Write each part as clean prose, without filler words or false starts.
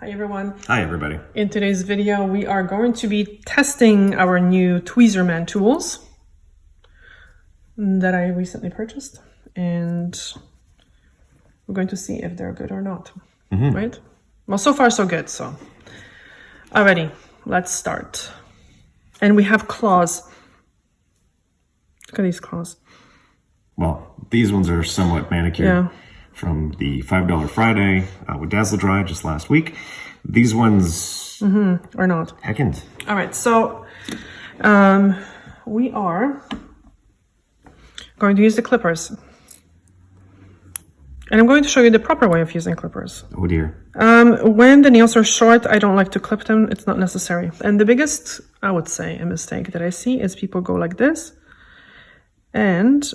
Hi everyone. Hi everybody. In today's video, we are going to be testing our new Tweezerman tools that I recently purchased, and we're going to see if they're good or not, right? Well, so far so good, so. Alrighty, let's start. And we have claws. Look at these claws. Well, these ones are somewhat manicured from the $5 Friday with Dazzle Dry just last week. These ones or not. Heckins. All right, so we are going to use the clippers. And I'm going to show you the proper way of using clippers. Oh dear. When the nails are short, I don't like to clip them. It's not necessary. And the biggest, I would say, a mistake that I see is people go like this and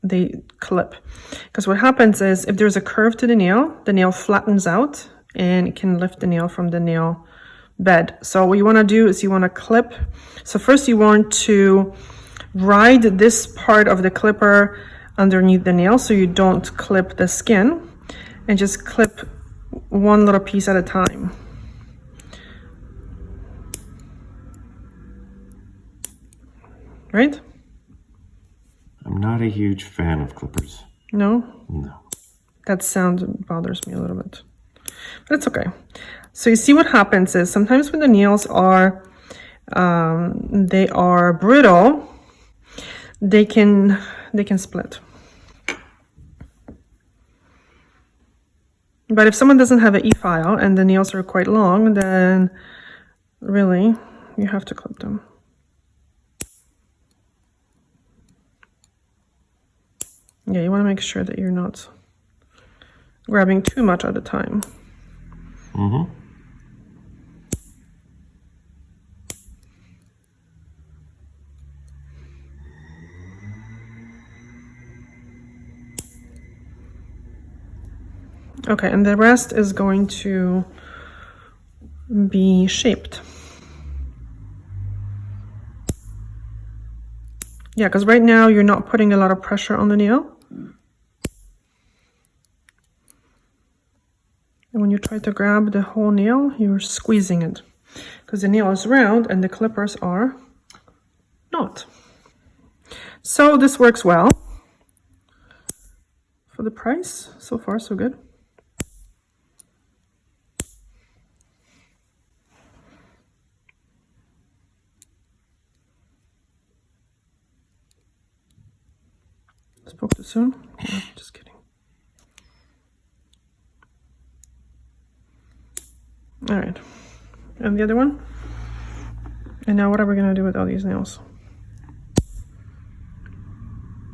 they clip. Because what happens is if there's a curve to the nail flattens out and it can lift the nail from the nail bed. So what you want to do is you want to clip. So first you want to ride this part of the clipper underneath the nail so you don't clip the skin, and just clip one little piece at a time. Right? I'm not a huge fan of clippers. No? No. That sound bothers me a little bit. But it's okay. So you see what happens is sometimes when the nails are they are brittle, they can split. But if someone doesn't have an e-file and the nails are quite long, then really you have to clip them. Yeah, you want to make sure that you're not grabbing too much at a time. Okay, and the rest is going to be shaped. Yeah, because right now you're not putting a lot of pressure on the nail. And when you try to grab the whole nail, you're squeezing it. Because the nail is round and the clippers are not. So this works well. For the price, so far so good. Spoke too soon? No, just kidding. All right, and the other one. And now what are we gonna do with all these nails?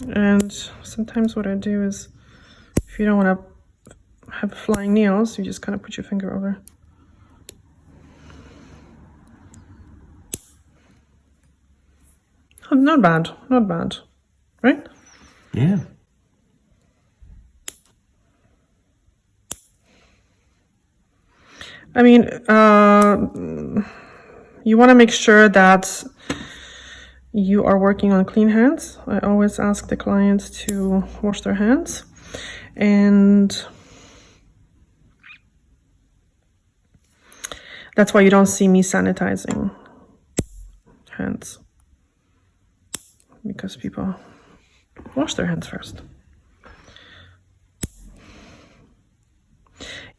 And sometimes what I do is, if you don't want to have flying nails, you just kind of put your finger over. Oh, not bad, not bad, right? Yeah. I mean, you want to make sure that you are working on clean hands. I always ask the clients to wash their hands, and that's why you don't see me sanitizing hands, because people wash their hands first.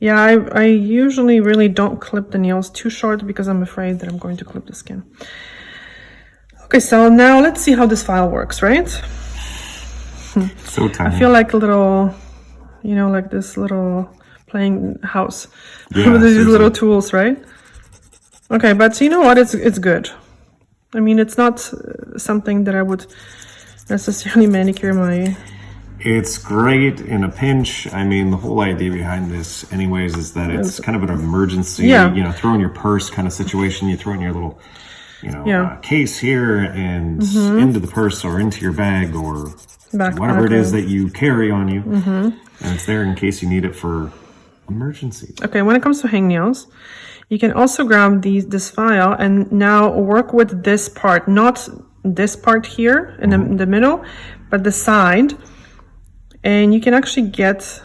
Yeah, I usually really don't clip the nails too short because I'm afraid that I'm going to clip the skin. Okay, so now let's see how this file works, right? So tiny. I feel like a little, you know, like this little playing house Yeah, with these seriously. little tools, right? Okay, but you know what? It's good. I mean, it's not something that I would necessarily manicure my... It's great in a pinch. I mean, the whole idea behind this anyways is that it's kind of an emergency, you know, throw in your purse kind of situation. You throw in your little, you know, case here and into the purse or into your bag or whatever it is that you carry on you. And it's there in case you need it for emergencies. Okay, when it comes to hangnails, you can also grab this file and now work with this part, not this part here in the middle, but the side. And you can actually get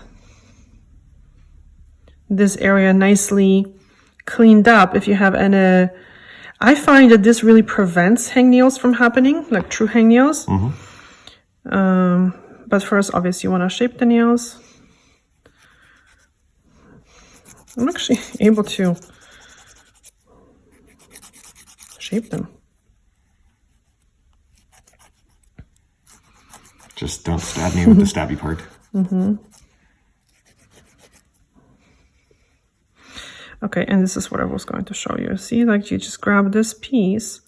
this area nicely cleaned up if you have any. I find that this really prevents hangnails from happening, like true hangnails. But first, obviously, you want to shape the nails. I'm actually able to shape them. Just don't stab me with the stabby part. Okay, and this is what I was going to show you. See, like you just grab this piece.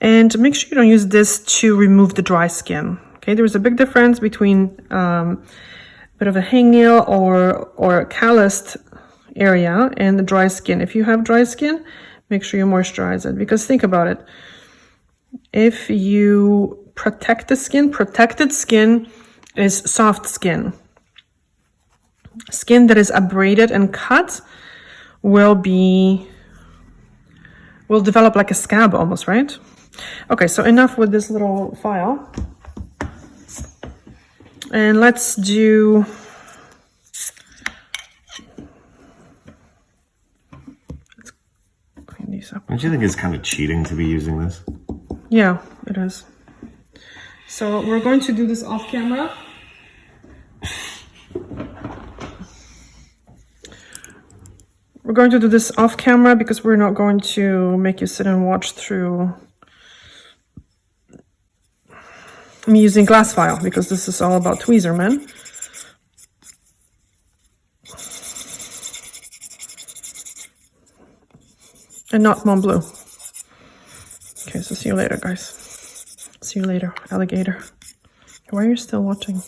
And make sure you don't use this to remove the dry skin. Okay, there's a big difference between a bit of a hangnail or a calloused area and the dry skin. If you have dry skin, make sure you moisturize it, because think about it. If you protect the skin, protected skin is soft skin. Skin that is abraded and cut will develop like a scab almost, right? Okay, so enough with this little file. And let's do clean these up. Don't you think it's kind of cheating to be using this? Yeah, it is. So we're going to do this off camera. We're going to do this off camera because we're not going to make you sit and watch through me using glass file, because this is all about Tweezerman. And not Mont Bleu. Okay, so see you later, guys. See you later, alligator. Why are you still watching?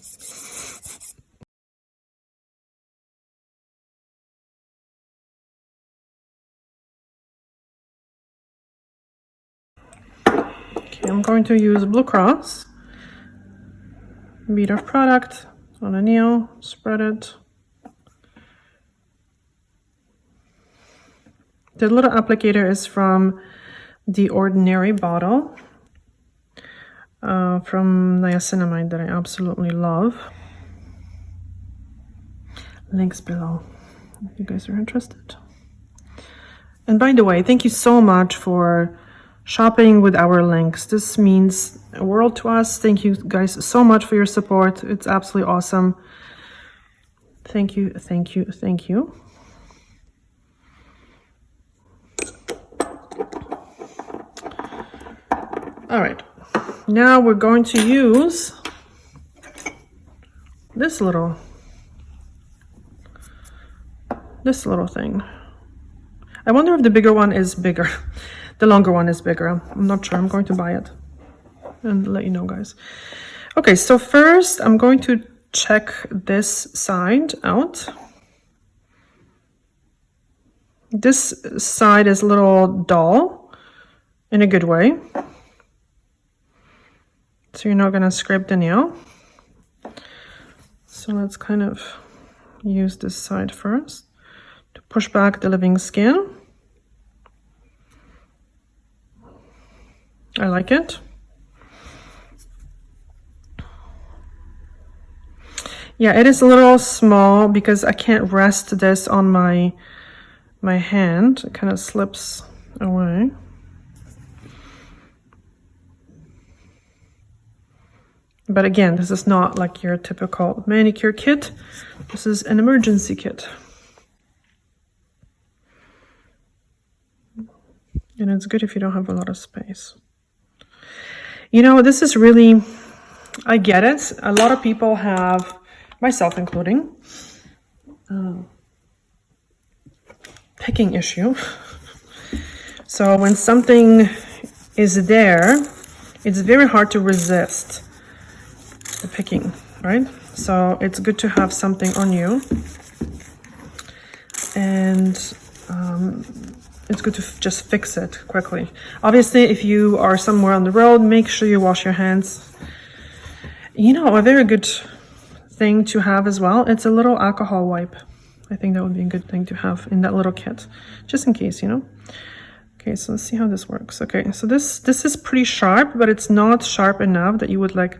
Okay, I'm going to use Blue Cross. Bead of product on a nail, spread it. The little applicator is from the Ordinary bottle from niacinamide that I absolutely love. Links below if you guys are interested. And by the way, thank you so much for shopping with our links. This means a world to us. Thank you guys so much for your support. It's absolutely awesome. Thank you, thank you, thank you. All right, now we're going to use this little thing. I wonder if the bigger one is bigger. The longer one is bigger. I'm not sure. I'm going to buy it and let you know, guys. Okay, so first I'm going to check this side out. This side is a little dull in a good way. So you're not going to scrape the nail. So let's kind of use this side first to push back the living skin. I like it. Yeah, it is a little small because I can't rest this on my hand. It kind of slips away. But again, this is not like your typical manicure kit. This is an emergency kit. And it's good if you don't have a lot of space. You know, this is really, I get it. A lot of people have, myself including, picking issue. So when something is there, it's very hard to resist the picking, right? So it's good to have something on you. And it's good to just fix it quickly. Obviously, if you are somewhere on the road, make sure you wash your hands. You know, a very good thing to have as well, it's a little alcohol wipe. I think that would be a good thing to have in that little kit, just in case, you know. Okay, so let's see how this works. Okay, so this is pretty sharp, but it's not sharp enough that you would like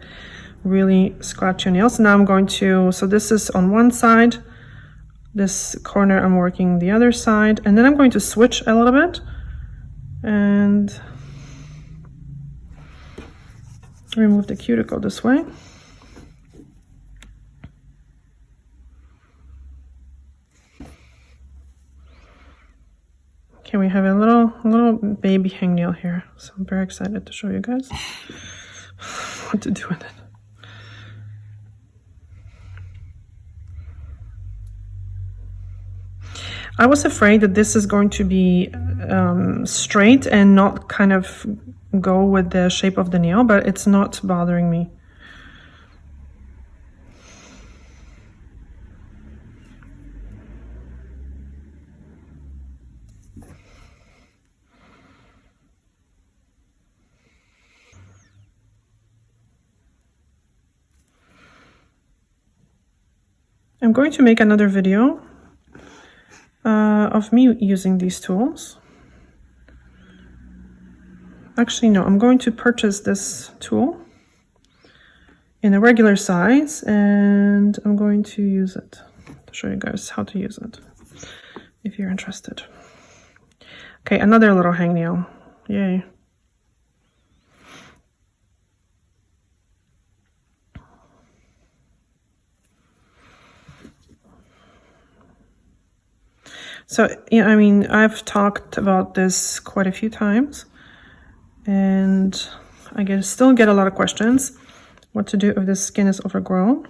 really scratch your nails. Now I'm going to, so this is on one side, this corner I'm working the other side, and then I'm going to switch a little bit and remove the cuticle this way. Okay, we have a little baby hangnail here, so I'm very excited to show you guys what to do with it. I was afraid that this is going to be straight and not kind of go with the shape of the nail, but it's not bothering me. I'm going to make another video of me using these tools. Actually, no, I'm going to purchase this tool in a regular size, and I'm going to use it to show you guys how to use it if you're interested. Okay, another little hangnail. Yay. So, yeah, I mean, I've talked about this quite a few times, and I still get a lot of questions. What to do if the skin is overgrown?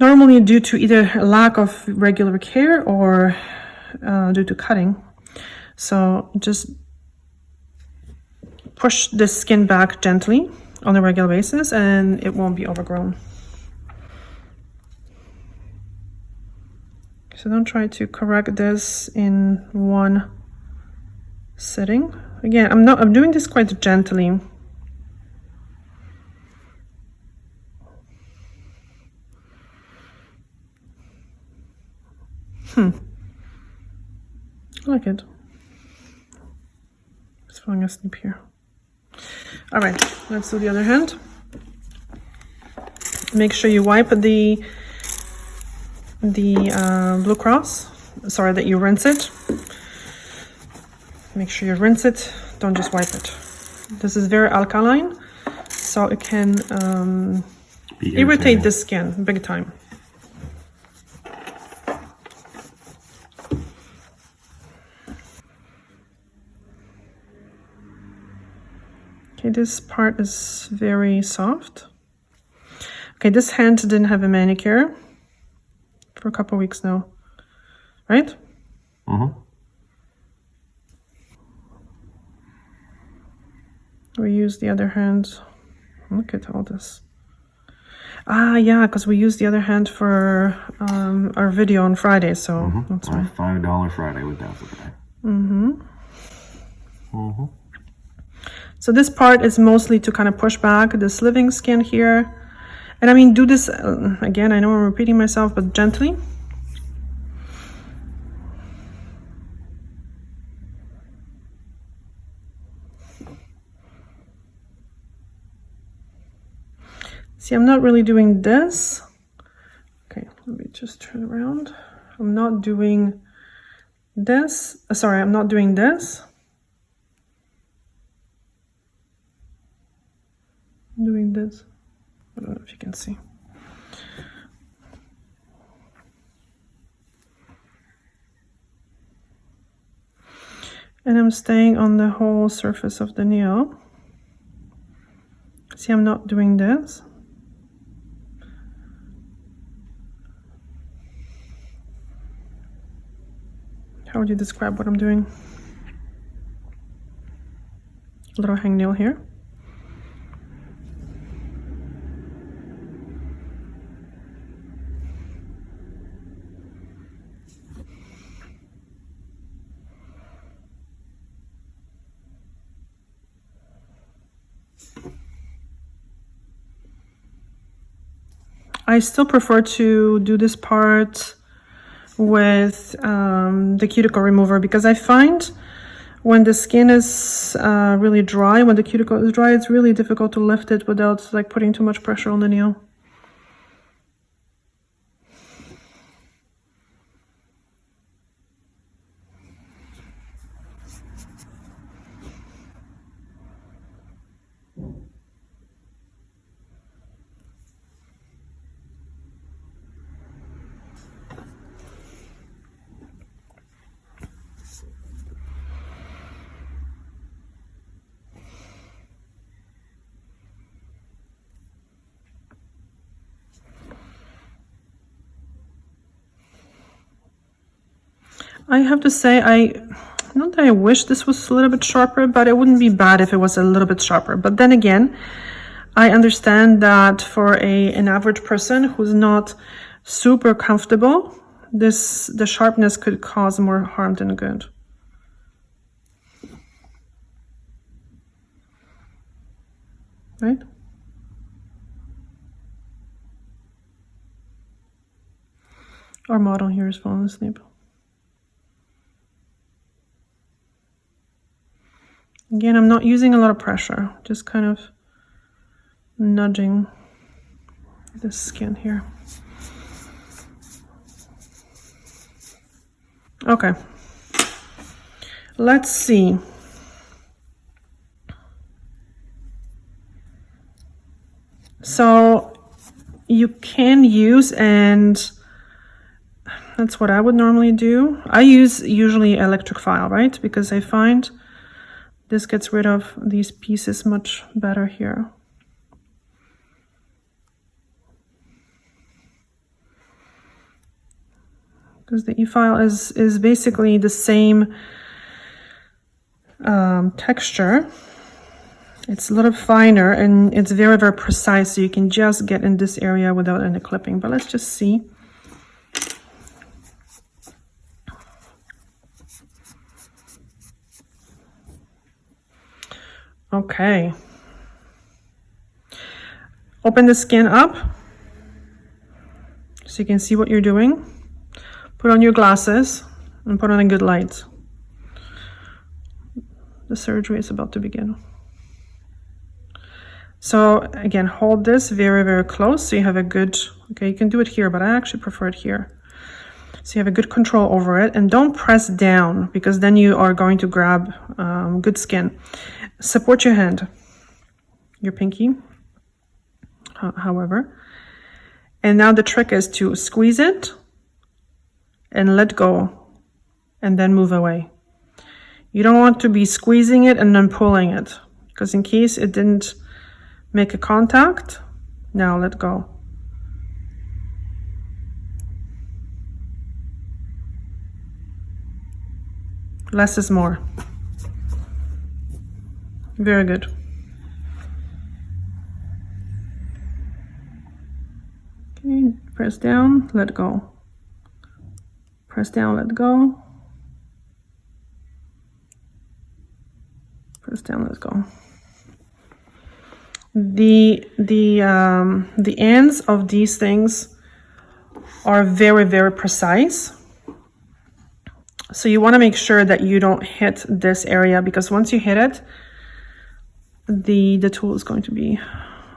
Normally due to either lack of regular care or due to cutting. So just push the skin back gently on a regular basis and it won't be overgrown. So don't try to correct this in one sitting. Again, I'm doing this quite gently. I like it. It's falling asleep here. All right, let's do the other hand. Make sure you wipe the Blue Cross. Sorry, that you rinse it. Make sure you rinse it. Don't just wipe it. This is very alkaline, so it can irritate the skin big time. Okay, this part is very soft. Okay, this hand didn't have a manicure for a couple weeks now, right? Mm-hmm. We use the other hand. Look at all this. Ah, yeah, because we used the other hand for our video on Friday, so that's our right. $5 Friday with Dazzle today. So this part is mostly to kind of push back this living skin here. And I mean, do this, again, I know I'm repeating myself, but gently. See, I'm not really doing this. Okay, let me just turn around. I'm not doing this. Sorry, I'm not doing this. I'm doing this. I don't know if you can see. And I'm staying on the whole surface of the nail. See, I'm not doing this. How would you describe what I'm doing? A little hangnail here. I still prefer to do this part with the cuticle remover because I find when the skin is really dry, when the cuticle is dry, it's really difficult to lift it without like putting too much pressure on the nail. I have to say, not that I wish this was a little bit sharper, but it wouldn't be bad if it was a little bit sharper. But then again, I understand that for an average person who's not super comfortable, the sharpness could cause more harm than good. Right? Our model here is falling asleep. Again, I'm not using a lot of pressure, just kind of nudging the skin here. Okay, let's see. So you can use, and that's what I would normally do. I use usually electric file, right? Because I find this gets rid of these pieces much better here. Because the e-file is basically the same texture. It's a little finer and it's very, very precise, so you can just get in this area without any clipping. But let's just see. Okay. Open the skin up so you can see what you're doing. Put on your glasses and put on a good light. The surgery is about to begin. So again, hold this very, very close so you have a good, okay, you can do it here, but I actually prefer it here. So you have a good control over it, and don't press down because then you are going to grab good skin. Support your hand, your pinky, however. And now the trick is to squeeze it and let go and then move away. You don't want to be squeezing it and then pulling it, because in case it didn't make a contact, now let go. Less is more. Very good. Okay, press down, let go. Press down, let go. Press down, let go. The ends of these things are very, very precise. So you want to make sure that you don't hit this area, because once you hit it, the tool is going to be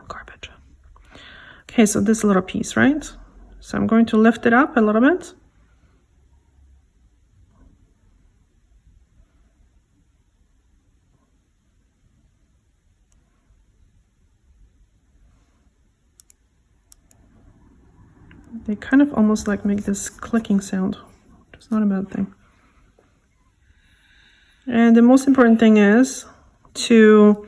garbage. Okay, so this little piece, right? So I'm going to lift it up a little bit. They kind of almost like make this clicking sound, which is not a bad thing. And the most important thing is to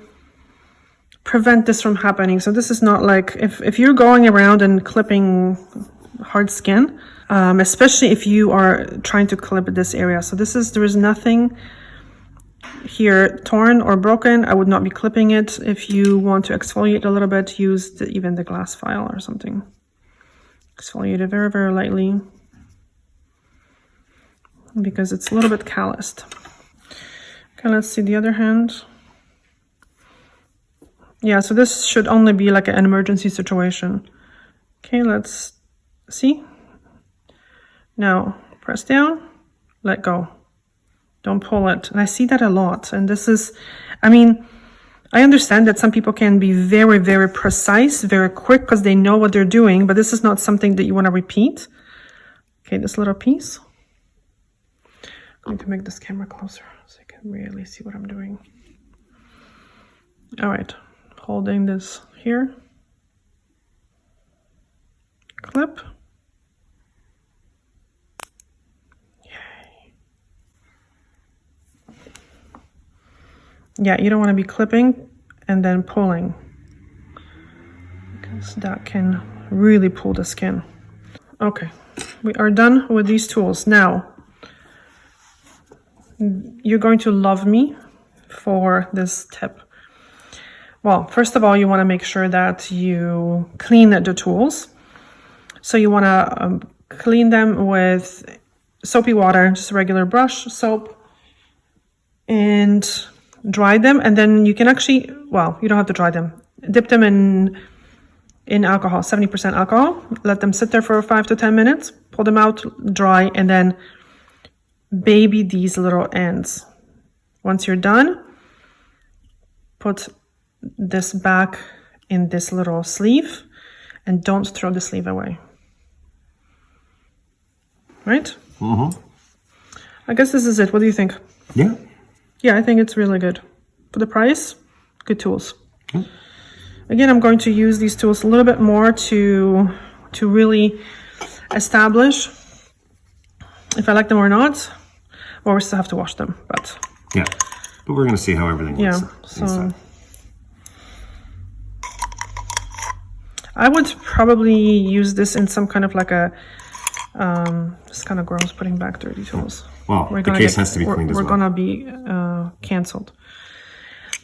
prevent this from happening. So this is not like, if you're going around and clipping hard skin, especially if you are trying to clip this area. So there is nothing here torn or broken. I would not be clipping it. If you want to exfoliate a little bit, use even the glass file or something. Exfoliate it very, very lightly, because it's a little bit calloused. Okay, let's see the other hand. Yeah, so this should only be like an emergency situation. Okay, let's see. Now press down, let go. Don't pull it. And I see that a lot. And this is, I mean, I understand that some people can be very, very precise, very quick because they know what they're doing, but this is not something that you want to repeat. Okay, this little piece. I'm going to make this camera closer so you can really see what I'm doing. All right, holding this here. Clip. Yay. Yeah, you don't want to be clipping and then pulling, because that can really pull the skin. Okay, we are done with these tools. Now, you're going to love me for this tip. Well, first of all, you want to make sure that you clean the tools. So you want to clean them with soapy water, just a regular brush soap, and dry them. And then you can actually, well, you don't have to dry them. Dip them in alcohol, 70% alcohol. Let them sit there for 5 to 10 minutes. Pull them out, dry, and then baby these little ends. Once you're done, put this back in this little sleeve and don't throw the sleeve away. Right? Mm-hmm. I guess this is it. What do you think? Yeah. Yeah, I think it's really good. For the price, good tools. Mm. Again, I'm going to use these tools a little bit more to really establish if I like them or not. Or we still have to wash them, but... Yeah, but we're going to see how everything looks. Yeah, so... I would probably use this in some kind of like a... it's kind of gross putting back dirty tools. Well, the case has to be cleaned as well. We're going to be canceled.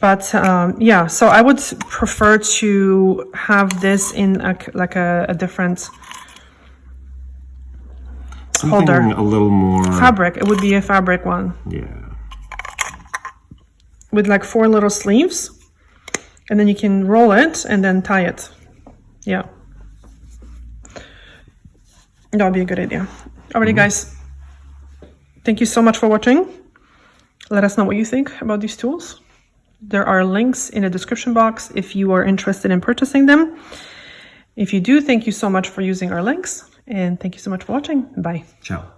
But yeah, so I would prefer to have this in a different holder. A little more... Fabric. It would be a fabric one. Yeah. With like 4 little sleeves. And then you can roll it and then tie it. Yeah. That would be a good idea. Alrighty, guys. Thank you so much for watching. Let us know what you think about these tools. There are links in the description box if you are interested in purchasing them. If you do, thank you so much for using our links. And thank you so much for watching. Bye. Ciao.